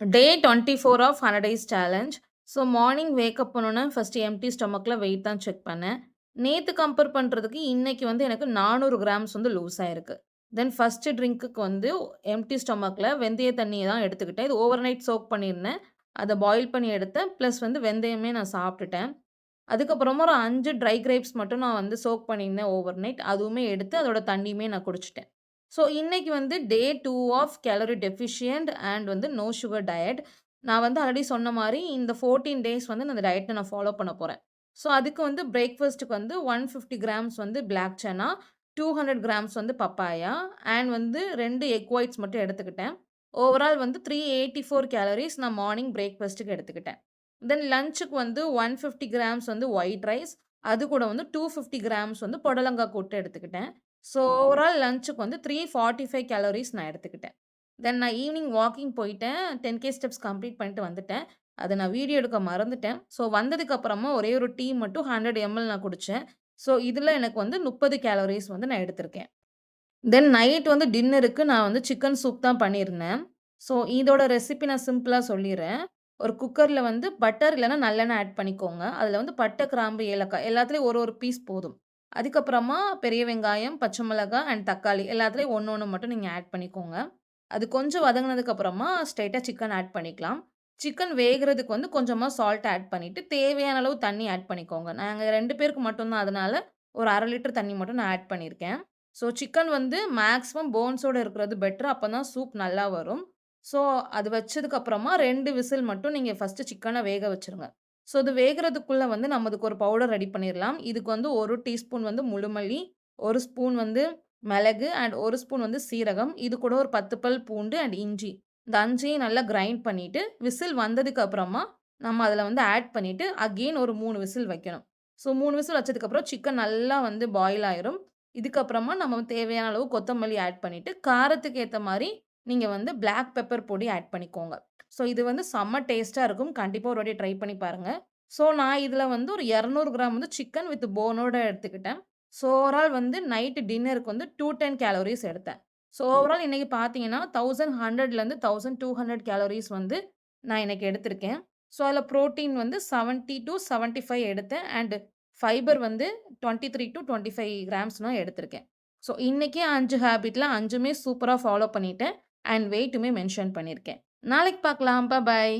Day 24 of 100 days challenge. So morning wake up பண்ணோனே first empty ஸ்டொமக்ல weight தான் check பண்ணேன். நேத்து கம்பேர் பண்றதுக்கு இன்னைக்கு வந்து எனக்கு 400 கிராம்ஸ் வந்து லூஸ் ஆயிருக்கு. தென் ஃபர்ஸ்ட்டு ட்ரிங்க்குக்கு வந்து எம்ப்டி ஸ்டொமக்ல வெந்தய தண்ணிய தான் எடுத்துக்கிட்டேன். இது ஓவர் நைட் சோக் பண்ணியிருந்தேன். அத பாயில் பண்ணி எடுத்தேன். பிளஸ் வந்து வெந்தயமே நான் சாப்பிட்டுட்டேன். அதுக்கப்புறமா ஒரு 5 ட்ரை கிரேப்ஸ் மட்டும் நான் வந்து சோக் பண்ணியிருந்தேன் ஓவர் நைட். அதுவுமே எடுத்து அதோட தண்ணியுமே நான் குடிச்சுட்டேன். ஸோ இன்னைக்கு வந்து டே 2 ஆஃப் கேலரி டெஃபிஷியன்ட் அண்ட் வந்து நோ சுகர் டயட். நான் வந்து ஆல்ரெடி சொன்ன மாரி இந்த 14 டேஸ் வந்து நான் அந்த டயட்ட நான் ஃபாலோ பண்ண போறேன். ஸோ அதுக்கு வந்து பிரேக்ஃபாஸ்ட்டுக்கு வந்து 150 கிராம்ஸ் வந்து பிளாக் சன்னா, 200 கிராம்ஸ் வந்து பப்பாயா அண்ட் வந்து 2 எக் ஒயிட்ஸ் மட்டும் எடுத்துக்கிட்டேன். ஓவரால் வந்து 384 கேலரீஸ் நான் மார்னிங் பிரேக்ஃபாஸ்ட்டுக்கு எடுத்துக்கிட்டேன். தென் லஞ்சுக்கு வந்து 150 கிராம்ஸ் வந்து ஒயிட் ரைஸ். அது கூட வந்து 250 கிராம்ஸ் வந்து புடலங்கா கூட்டு எடுத்துக்கிட்டேன். ஸோ ஓவரால் லஞ்சுக்கு வந்து 345 கேலோரிஸ் நான் எடுத்துக்கிட்டேன். தென் நான் ஈவினிங் வாக்கிங் போயிட்டேன். 10K ஸ்டெப்ஸ் கம்ப்ளீட் பண்ணிட்டு வந்துட்டேன். அத நான் வீடியோ எடுக்க மறந்துட்டேன். ஸோ வந்ததுக்கு அப்புறமா ஒரே ஒரு டீ மட்டும் 100 எம்எல் நான் குடிச்சேன். ஸோ இதுல எனக்கு வந்து 30 கேலோரிஸ் வந்து நான் எடுத்திருக்கேன். தென் நைட் வந்து டின்னருக்கு நான் வந்து சிக்கன் சூப் தான் பண்ணியிருந்தேன். ஸோ இதோட ரெசிபி நான் சிம்பிளா சொல்லிர்றேன். ஒரு குக்கர்ல வந்து பட்டர் இல்லன்னா நல்லெண்ணெய் ஆட் பண்ணிக்கோங்க. அதுல வந்து பட்டை, கிராம்பு, ஏலக்காய் எல்லாத்துலயும் ஒரு ஒரு பீஸ் போதும். அதுக்கப்புறமா பெரிய வெங்காயம், பச்சை மிளகாய் அண்ட் தக்காளி எல்லாத்துலயும் ஒண்ணு ஒண்ணு மட்டும் நீங்க ஆட் பண்ணிக்கோங்க. அது கொஞ்சம் வதங்குனதுக்கு அப்புறமா ஸ்ட்ரெயிட்டா சிக்கன் ஆட் பண்ணிக்கலாம். சிக்கன் வேகுறதுக்கு வந்து கொஞ்சமா சால்ட் ஆட் பண்ணிட்டு, தேவையான அளவு தண்ணி ஆட் பண்ணிக்கோங்க. நாங்க 2 பேருக்கு மட்டும் தான் அதனால ஒரு 1/2 லிட்டர் தண்ணி மட்டும் நான் ஆட் பண்ணியிருக்கேன். ஸோ சிக்கன் வந்து மேக்ஸிமம் போன்ஸோட இருக்கிறது பெட்டர். அப்பதான் சூப் நல்லா வரும். ஸோ அது வச்சதுக்கு அப்புறமா 2 விசில் மட்டும் நீங்க ஃபர்ஸ்ட்டு சிக்கன வேக வச்சுருங்க. ஸோ இது வேகுறதுக்குள்ள வந்து நம்ம அதுக்கு ஒரு பவுடர் ரெடி பண்ணிரலாம். இதுக்கு வந்து 1 டீஸ்பூன் வந்து முழு மல்லி, 1 ஸ்பூன் வந்து மிளகு அண்ட் 1 ஸ்பூன் வந்து சீரகம். இது கூட ஒரு 10 பல் பூண்டு அண்ட் இஞ்சி. இந்த 5யும் நல்லா கிரைண்ட் பண்ணிட்டு, விசில் வந்ததுக்கு அப்புறமா நம்ம அதில வந்து ஆட் பண்ணிட்டு, அகெயின் ஒரு 3 விசில் வைக்கணும். ஸோ 3 விசில் வச்சதுக்கப்புறம் சிக்கன் நல்லா வந்து பாயில் ஆயிரும். இதுக்கப்புறமா நம்ம வந்து தேவையான அளவு கொத்தமல்லி ஆட் பண்ணிட்டு, காரத்துக்கு ஏத்த மாரி நீங்க வந்து பிளாக் பெப்பர் பொடி ஆட் பண்ணிக்கோங்க. ஸோ இது வந்து செம்ம டேஸ்ட்டா இருக்கும். கண்டிப்பா ஒரு வாட்டி ட்ரை பண்ணி பாருங்க. ஸோ நான் இதில வந்து ஒரு 200 கிராம் வந்து சிக்கன் வித் போனோட எடுத்துக்கிட்டேன். ஸோ ஓவரால் வந்து நைட் டின்னருக்கு வந்து 210 கேலோரிஸ் எடுத்தேன். ஸோ ஓவரால் இன்னைக்கு பார்த்தீங்கன்னா, 1100லேருந்து 1200 கேலோரிஸ் வந்து நான் இன்னைக்கு எடுத்திருக்கேன். ஸோ அதில புரோட்டீன் வந்து 70 டூ 75 எடுத்தேன். அண்ட் ஃபைபர் வந்து 23 டூ 25 கிராம்ஸ் நான் எடுத்திருக்கேன். ஸோ இன்னைக்கே 5 ஹேபிட்ல 5மே சூப்பரா ஃபாலோ பண்ணிட்டேன். அண்ட் வெயிட்டுமே மென்ஷன் பண்ணியிருக்கேன். நாளைக்கு பார்க்கலாம். பாய்.